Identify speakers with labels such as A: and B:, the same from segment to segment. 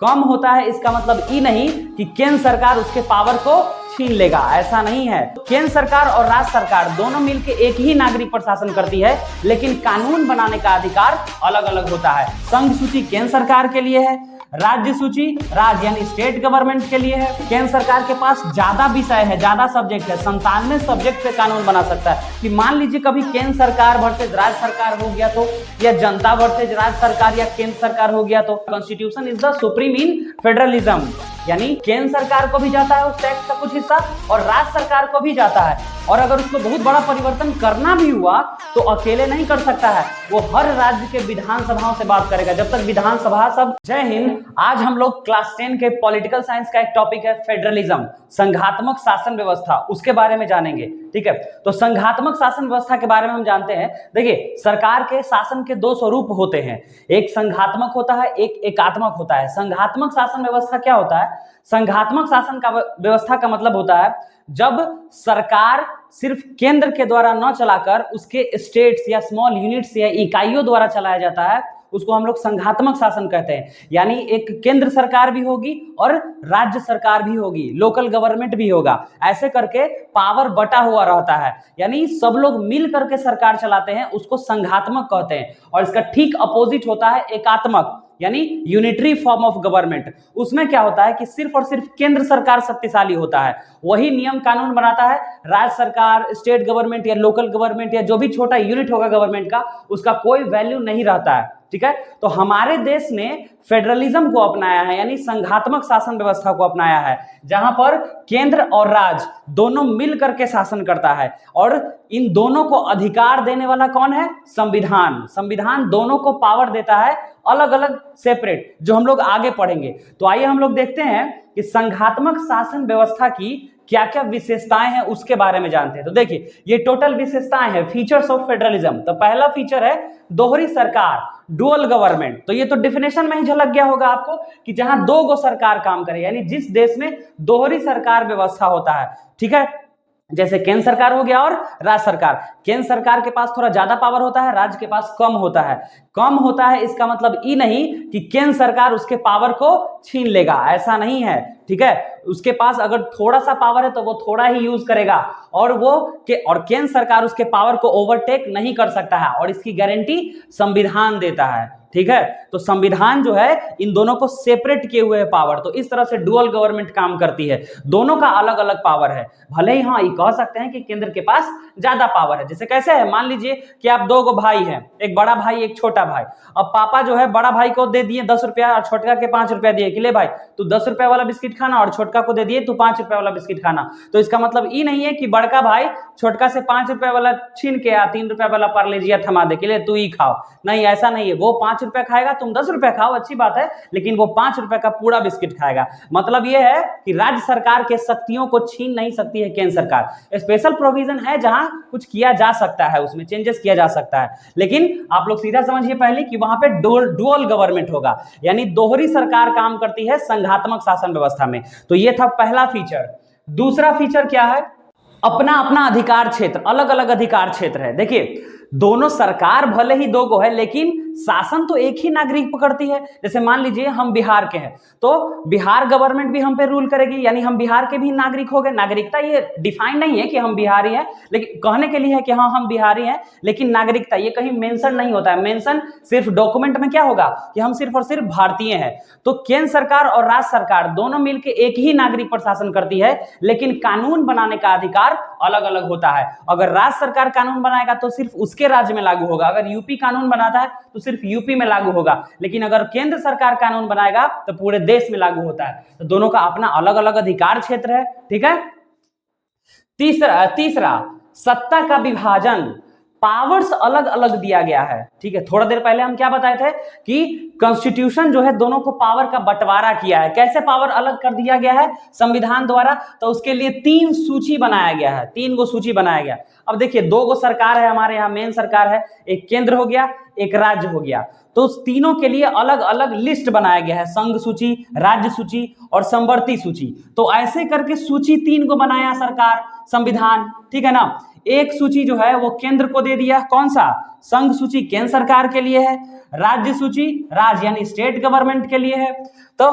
A: कम होता है इसका मतलब ये नहीं कि केंद्र सरकार उसके पावर को छीन लेगा, ऐसा नहीं है। केंद्र सरकार और राज्य सरकार दोनों मिलकर एक ही नागरिक पर शासन करती है, लेकिन कानून बनाने का अधिकार अलग अलग होता है। संघ सूची केंद्र सरकार के लिए है, राज्य सूची राज्य यानी स्टेट गवर्नमेंट के लिए है। केंद्र सरकार के पास ज्यादा विषय है, ज्यादा सब्जेक्ट है, 97 सब्जेक्ट पे कानून बना सकता है। कि मान लीजिए कभी केंद्र सरकार वर्सेज राज्य सरकार हो गया तो, या जनता वर्सेज राज्य सरकार या केंद्र सरकार हो गया तो। Constitution is the supreme in federalism, यानी केंद्र सरकार को भी जाता है उस टैक्स का कुछ हिस्सा और राज्य सरकार को भी जाता है। और अगर उसको बहुत बड़ा परिवर्तन करना भी हुआ तो अकेले नहीं कर सकता है, वो हर राज्य के विधानसभाओं से बात करेगा, जब तक विधानसभा सब। जय हिंद। आज हम लोग क्लास 10 के पॉलिटिकल साइंस का एक टॉपिक है फेडरलिज्म, संघात्मक शासन व्यवस्था, उसके बारे में जानेंगे। ठीक है, तो संघात्मक शासन व्यवस्था के बारे में हम जानते हैं। देखिए, सरकार के शासन के दो स्वरूप होते हैं, एक संघात्मक होता है, एक एकात्मक होता है। संघात्मक शासन व्यवस्था क्या होता है? संघात्मक शासन का व्यवस्था का मतलब होता है जब सरकार सिर्फ केंद्र के द्वारा न चलाकर उसके स्टेट्स या स्मॉल यूनिट्स या इकाइयों द्वारा चलाया जाता है, उसको हम लोग संघात्मक शासन कहते हैं। यानी एक केंद्र सरकार भी होगी और राज्य सरकार भी होगी, लोकल गवर्नमेंट भी होगा, ऐसे करके पावर बटा हुआ रहता है, यानी सब लोग मिल करके सरकार चलाते हैं, उसको संघात्मक कहते हैं। और इसका ठीक अपोजिट होता है एकात्मक, यानी यूनिटरी फॉर्म ऑफ गवर्नमेंट। उसमें क्या होता है कि सिर्फ और सिर्फ केंद्र सरकार शक्तिशाली होता है, वही नियम कानून बनाता है, राज्य सरकार, स्टेट गवर्नमेंट या लोकल गवर्नमेंट या जो भी छोटा यूनिट होगा गवर्नमेंट का, उसका कोई वैल्यू नहीं रहता है। ठीक है, तो हमारे देश ने फेडरलिज्म को अपनाया है, यानी संघात्मक शासन व्यवस्था को अपनाया है, जहां पर केंद्र और राज्य दोनों मिल करके शासन करता है। और इन दोनों को अधिकार देने वाला कौन है? संविधान। संविधान दोनों को पावर देता है, अलग अलग सेपरेट, जो हम लोग आगे पढ़ेंगे। तो आइए हम लोग देखते हैं कि संघात्मक शासन व्यवस्था की क्या क्या विशेषताएं हैं, उसके बारे में जानते हैं। तो देखिए, ये टोटल विशेषताएं हैं, फीचर्स ऑफ फेडरलिज्म। तो पहला फीचर है दोहरी सरकार, डुअल गवर्नमेंट। तो ये तो डिफिनेशन में ही झलक गया होगा आपको कि जहां दो गो सरकार काम करे, यानी जिस देश में दोहरी सरकार व्यवस्था होता है। ठीक है, जैसे केंद्र सरकार हो गया और राज्य सरकार। केंद्र सरकार के पास थोड़ा ज्यादा पावर होता है, राज्य के पास कम होता है। कम होता है इसका मतलब ये नहीं कि केंद्र सरकार उसके पावर को छीन लेगा, ऐसा नहीं है। ठीक है, उसके पास अगर थोड़ा सा पावर है तो वो थोड़ा ही यूज करेगा, और केंद्र सरकार उसके पावर को ओवरटेक नहीं कर सकता है, और इसकी गारंटी संविधान देता है। ठीक है, तो संविधान जो है इन दोनों को सेपरेट किए हुए है पावर। तो इस तरह से डुअल गवर्नमेंट काम करती है, दोनों का अलग अलग पावर है। भले ही हाँ ये कह सकते हैं कि केंद्र के पास ज्यादा पावर है। जैसे कैसे है, मान लीजिए कि आप दो गो भाई हैं, एक बड़ा भाई एक छोटा भाई। अब पापा जो है बड़ा भाई को दे दिए 10 रुपया और छोटका के 5 रुपया दिए कि ले भाई तू 10 रुपया वाला बिस्किट खाना, और छोटका को दे दिए तू 5 रुपया वाला बिस्किट खाना। तो इसका मतलब ये नहीं है कि बड़का भाई छोटका से 5 रुपया वाला छीन के 3 रुपया वाला पार्लेजिया थमा दे के लिए तू ही खाओ, नहीं, ऐसा नहीं है। वो 5 रुपया खाएगा, तुम 10 रुपया खाओ, अच्छी बात है, लेकिन वो 5 रुपया का पूरा बिस्किट खाएगा। मतलब ये है कि राज्य सरकार के शक्तियों को छीन नहीं सकती है केंद्र सरकार। स्पेशल प्रोविजन है जहां कुछ किया जा सकता है, उसमें चेंजेस किया जा सकता है, लेकिन आप लोग सीधा समझिए पहले कि वहां पे डुअल गवर्नमेंट होगा, यानी दोहरी सरकार काम करती है संघात्मक शासन व्यवस्था में। तो ये था पहला फीचर। दूसरा फीचर क्या है? अपना अपना अधिकार क्षेत्र, अलग अलग अधिकार क्षेत्र है। देखिए, दोनों सरकार भले ही दो गो है, लेकिन शासन तो एक ही नागरिक पकड़ती है। जैसे मान लीजिए हम बिहार के हैं, तो बिहार गवर्नमेंट भी हम पे रूल करेगी, यानी हम बिहार के भी नागरिक हो गए। नागरिकता ये डिफाइन नहीं है कि हम बिहारी हैं, लेकिन कहने के लिए है कि हाँ हम बिहारी हैं, लेकिन नागरिकता ये कहीं मेंशन नहीं होता है। मेंशन सिर्फ डॉक्यूमेंट में क्या होगा कि हम सिर्फ और सिर्फ भारतीय हैं। तो केंद्र सरकार और राज्य सरकार दोनों मिलकर एक ही नागरिक पर शासन करती है, लेकिन कानून बनाने का अधिकार अलग अलग होता है। अगर राज्य सरकार कानून बनाएगा तो सिर्फ उसके राज्य में लागू होगा, अगर यूपी कानून बनाता है तो सिर्फ यूपी में लागू होगा, लेकिन अगर केंद्र सरकार कानून बनाएगा तो पूरे देश में लागू होता है। तो दोनों का अपना अलग अलग अधिकार क्षेत्र है। ठीक है, तीसरा सत्ता का विभाजन, पावर्स अलग अलग दिया गया है। ठीक है, थोड़ा देर पहले हम क्या बताए थे कि कॉन्स्टिट्यूशन जो है दोनों को पावर का बंटवारा किया है। कैसे पावर अलग कर दिया गया है? संविधान द्वारा। तो उसके लिए 3 सूची बनाया गया है, 3 गो सूची बनाया गया। अब देखिए, 2 गो सरकार है हमारे यहाँ, मेन सरकार है, एक केंद्र हो गया, एक राज्य हो गया। तो उस तीनों के लिए अलग अलग लिस्ट बनाया गया है, संघ सूची, राज्य सूची और समवर्ती सूची। तो ऐसे करके सूची 3 को बनाया सरकार, संविधान। ठीक है ना, एक सूची जो है वो केंद्र को दे दिया, कौन सा? संघ सूची केंद्र सरकार के लिए है, राज्य सूची राज्य यानी स्टेट गवर्नमेंट के लिए है। तो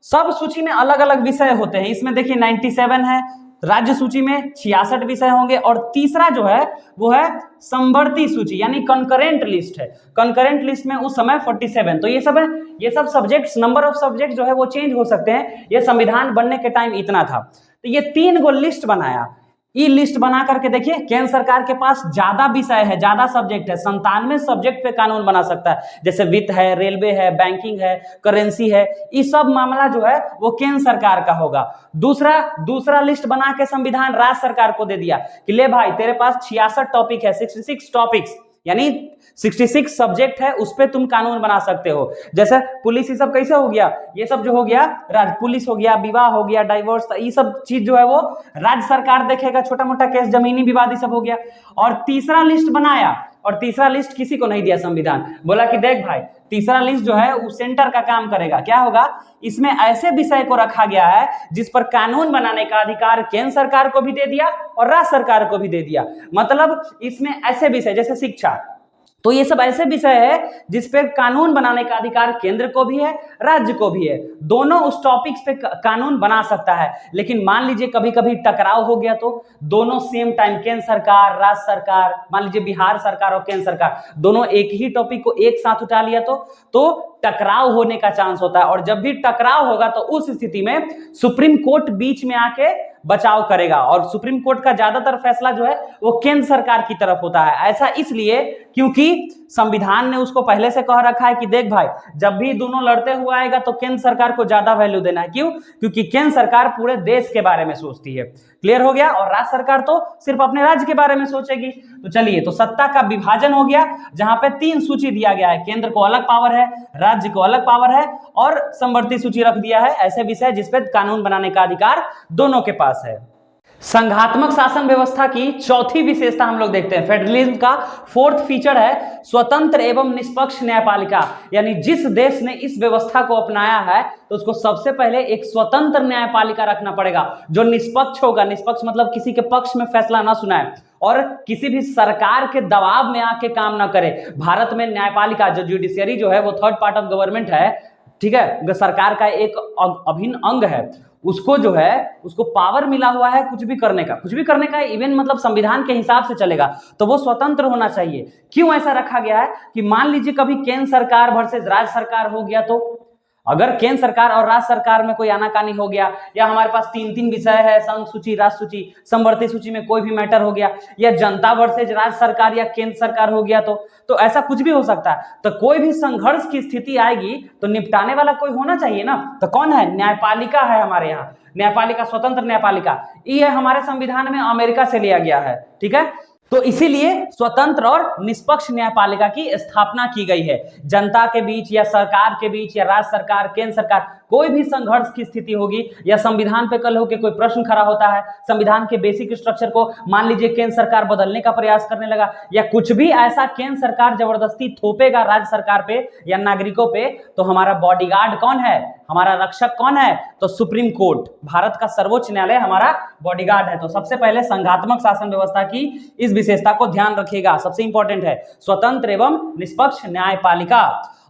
A: सब सूची में अलग अलग विषय होते हैं। इसमें देखिए 97 है, राज्य सूची में 66 विषय होंगे, और तीसरा जो है वो है समवर्ती सूची यानी कंकरेंट लिस्ट है। कंकरेंट लिस्ट में उस समय 47। तो ये सब सब्जेक्ट्स, नंबर ऑफ सब्जेक्ट जो है वो चेंज हो सकते हैं। ये संविधान बनने के टाइम इतना था। तो ये 3 गो लिस्ट बनाया। ई लिस्ट बना करके देखिए केंद्र सरकार के पास ज्यादा विषय है, ज्यादा सब्जेक्ट है, 97 सब्जेक्ट पे कानून बना सकता है। जैसे वित्त है, रेलवे है, बैंकिंग है, करेंसी है, ये सब मामला जो है वो केंद्र सरकार का होगा। दूसरा लिस्ट बना के संविधान राज्य सरकार को दे दिया कि ले भाई तेरे पास 66 टॉपिक है, 66 टॉपिक्स यानी 66 सब्जेक्ट है, उस पे तुम कानून बना सकते हो। जैसे पुलिस, ये सब कैसे हो गया? ये सब जो हो गया राज्य पुलिस हो गया, विवाह हो गया, डाइवोर्स, ये सब चीज जो है वो राज्य सरकार देखेगा। छोटा मोटा केस, जमीनी विवाद, ये सब हो गया। और तीसरा लिस्ट बनाया, और तीसरा लिस्ट किसी को नहीं दिया संविधान। बोला कि देख भाई तीसरा लिस्ट जो है वो सेंटर का काम करेगा। क्या होगा? इसमें ऐसे विषय को रखा गया है जिस पर कानून बनाने का अधिकार केंद्र सरकार को भी दे दिया और राज्य सरकार को भी दे दिया। मतलब इसमें ऐसे विषय जैसे शिक्षा, तो ये सब ऐसे विषय है जिस पे कानून बनाने का अधिकार केंद्र को भी है, राज्य को भी है। दोनों उस टॉपिक्स पे कानून बना सकता है। लेकिन मान लीजिए कभी कभी टकराव हो गया तो दोनों सेम टाइम, केंद्र सरकार, राज्य सरकार, मान लीजिए बिहार सरकार और केंद्र सरकार दोनों एक ही टॉपिक को एक साथ उठा लिया तो टकराव होने का चांस होता है। और जब भी टकराव होगा तो उस स्थिति में सुप्रीम कोर्ट बीच में आके बचाव करेगा, और सुप्रीम कोर्ट का ज्यादातर फैसला जो है वो केंद्र सरकार की तरफ होता है। ऐसा इसलिए क्योंकि संविधान ने उसको पहले से कह रखा है कि देख भाई जब भी दोनों लड़ते हुए आएगा तो केंद्र सरकार को ज्यादा वैल्यू देना है। क्यों? क्योंकि केंद्र सरकार पूरे देश के बारे में सोचती है। क्लियर हो गया? और राज्य सरकार तो सिर्फ अपने राज्य के बारे में सोचेगी। तो चलिए, तो सत्ता का विभाजन हो गया, जहां पे 3 सूची दिया गया है। केंद्र को अलग पावर है, राज्य को अलग पावर है, और समवर्ती सूची रख दिया है, ऐसे विषय जिसपे कानून बनाने का अधिकार दोनों के पास है। संघात्मक शासन व्यवस्था की चौथी विशेषता हम लोग देखते हैं। फेडरलिज्म का 4th फीचर है स्वतंत्र एवं निष्पक्ष न्यायपालिका। यानी जिस देश ने इस व्यवस्था को अपनाया है तो उसको सबसे पहले एक स्वतंत्र न्यायपालिका रखना पड़ेगा जो निष्पक्ष होगा। निष्पक्ष मतलब किसी के पक्ष में फैसला ना सुनाए और किसी भी सरकार के दबाव में आके काम ना करे। भारत में न्यायपालिका जो जुडिशियरी जो है वो 3rd पार्ट ऑफ गवर्नमेंट है, ठीक है, सरकार का एक अभिन्न अंग है। उसको जो है उसको पावर मिला हुआ है कुछ भी करने का इवन मतलब संविधान के हिसाब से चलेगा, तो वो स्वतंत्र होना चाहिए। क्यों ऐसा रखा गया है कि मान लीजिए कभी केंद्र सरकार वर्सेस राज्य सरकार हो गया, तो अगर केंद्र सरकार और राज्य सरकार में कोई आनाकानी हो गया, या हमारे पास 3 विषय है, संघ सूची, राज्य सूची, समवर्ती सूची में कोई भी मैटर हो गया, या जनता वर्सेज राज्य सरकार या केंद्र सरकार हो गया, तो ऐसा कुछ भी हो सकता है। तो कोई भी संघर्ष की स्थिति आएगी तो निपटाने वाला कोई होना चाहिए ना। तो कौन है? न्यायपालिका है हमारे यहाँ। न्यायपालिका, स्वतंत्र न्यायपालिका, ये हमारे संविधान में अमेरिका से लिया गया है, ठीक है। तो इसीलिए स्वतंत्र और निष्पक्ष न्यायपालिका की स्थापना की गई है। जनता के बीच या सरकार के बीच या राज्य सरकार, केंद्र सरकार, कोई भी संघर्ष की स्थिति होगी या संविधान पे कल हो के कोई प्रश्न खड़ा होता है, संविधान के बेसिक स्ट्रक्चर को मान लीजिए केंद्र सरकार बदलने का प्रयास करने लगा, या कुछ भी ऐसा केंद्र सरकार जबरदस्ती थोपेगा राज्य सरकार पे या नागरिकों पे, तो हमारा बॉडीगार्ड कौन है? हमारा रक्षक कौन है? तो सुप्रीम कोर्ट, भारत का सर्वोच्च न्यायालय हमारा बॉडीगार्ड है। तो सबसे पहले संघात्मक शासन व्यवस्था की इस विशेषता को ध्यान रखिएगा, सबसे इंपॉर्टेंट है स्वतंत्र एवं निष्पक्ष न्यायपालिका।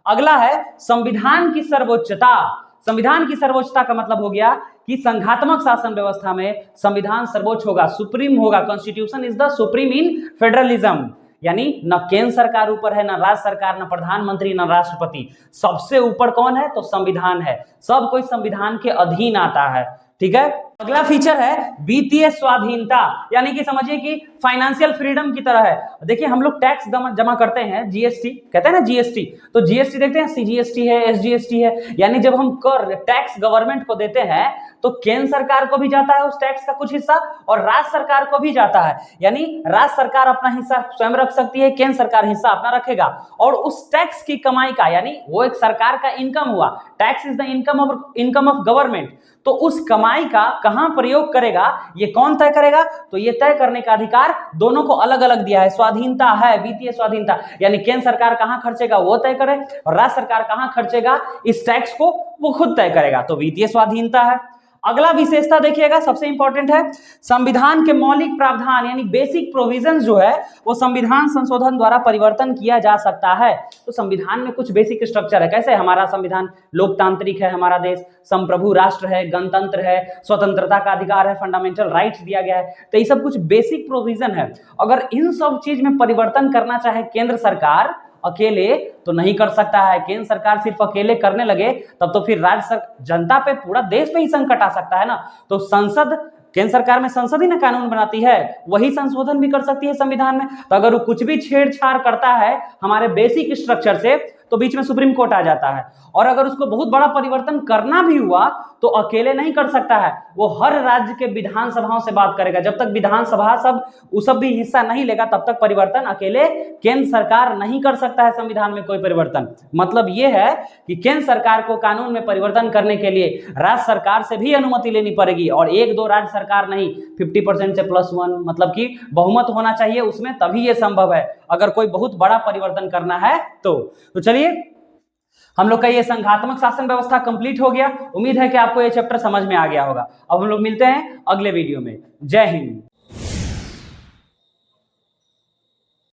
A: अगला है संविधान की सर्वोच्चता। संविधान की सर्वोच्चता का मतलब हो गया कि संघात्मक शासन व्यवस्था में संविधान सर्वोच्च होगा, सुप्रीम होगा। Constitution is the supreme in federalism, यानी न केंद्र सरकार ऊपर है, न राज्य सरकार, न प्रधानमंत्री, न राष्ट्रपति। सबसे ऊपर कौन है? तो संविधान है। सब कोई संविधान के अधीन आता है, ठीक है। अगला फीचर है वित्तीय स्वाधीनता, यानी कि समझिए कि फाइनेंशियल फ्रीडम की तरह है। देखिए हम लोग टैक्स जमा करते हैं, जीएसटी कहते हैं ना, जीएसटी, तो जीएसटी देखते हैं, सीजीएसटी है, एसजीएसटी है, यानी जब हम कर टैक्स गवर्नमेंट को देते हैं तो केंद्र सरकार को भी जाता है उस टैक्स का कुछ हिस्सा और राज्य सरकार को भी जाता है। यानी राज्य सरकार अपना हिस्सा स्वयं रख सकती है, केंद्र सरकार हिस्सा अपना रखेगा, और उस टैक्स की कमाई का, यानी वो एक सरकार का इनकम हुआ, tax is the income of government, तो उस कमाई का कहां प्रयोग करेगा ये कौन तय करेगा? तो ये तय करने का अधिकार दोनों को अलग अलग दिया है। स्वाधीनता है, वित्तीय स्वाधीनता, यानी केंद्र सरकार कहां खर्चेगा वो तय करे और राज्य सरकार कहां खर्चेगा इस टैक्स को वो खुद तय करेगा, तो वित्तीय स्वाधीनता है। अगला विशेषता देखिएगा, सबसे इंपॉर्टेंट है, संविधान के मौलिक प्रावधान यानी बेसिक प्रोविजंस जो है वो संविधान संशोधन द्वारा परिवर्तन किया जा सकता है। तो संविधान में कुछ बेसिक स्ट्रक्चर है, कैसे हमारा संविधान लोकतांत्रिक है, हमारा देश संप्रभु राष्ट्र है, गणतंत्र है, स्वतंत्रता का अधिकार है, फंडामेंटल राइट्स दिया गया है, तो ये सब कुछ बेसिक प्रोविजन है। अगर इन सब चीज में परिवर्तन करना चाहे केंद्र सरकार अकेले तो नहीं कर सकता है। केंद्र सरकार सिर्फ अकेले करने लगे तब तो फिर जनता पे, पूरा देश पे ही संकट आ सकता है ना। तो संसद, केंद्र सरकार में संसद ही ना कानून बनाती है, वही संशोधन भी कर सकती है संविधान में। तो अगर वो कुछ भी छेड़छाड़ करता है हमारे बेसिक स्ट्रक्चर से तो बीच में सुप्रीम कोर्ट आ जाता है। और अगर उसको बहुत बड़ा परिवर्तन करना भी हुआ तो अकेले नहीं कर सकता है, वो हर राज्य के विधानसभाओं से बात करेगा। जब तक विधानसभा सब भी हिस्सा नहीं लेगा तब तक परिवर्तन अकेले केंद्र सरकार नहीं कर सकता है संविधान में कोई परिवर्तन। मतलब ये है कि केंद्र सरकार को कानून में परिवर्तन करने के लिए राज्य सरकार से भी अनुमति लेनी पड़ेगी, और एक दो राज्य सरकार नहीं, 50% से +1, मतलब कि बहुमत होना चाहिए उसमें, तभी ये संभव है अगर कोई बहुत बड़ा परिवर्तन करना है तो चलिए, हम लोग का ये संघात्मक शासन व्यवस्था कंप्लीट हो गया। उम्मीद है कि आपको ये चैप्टर समझ में आ गया होगा। अब हम लोग मिलते हैं अगले वीडियो में। जय हिंद।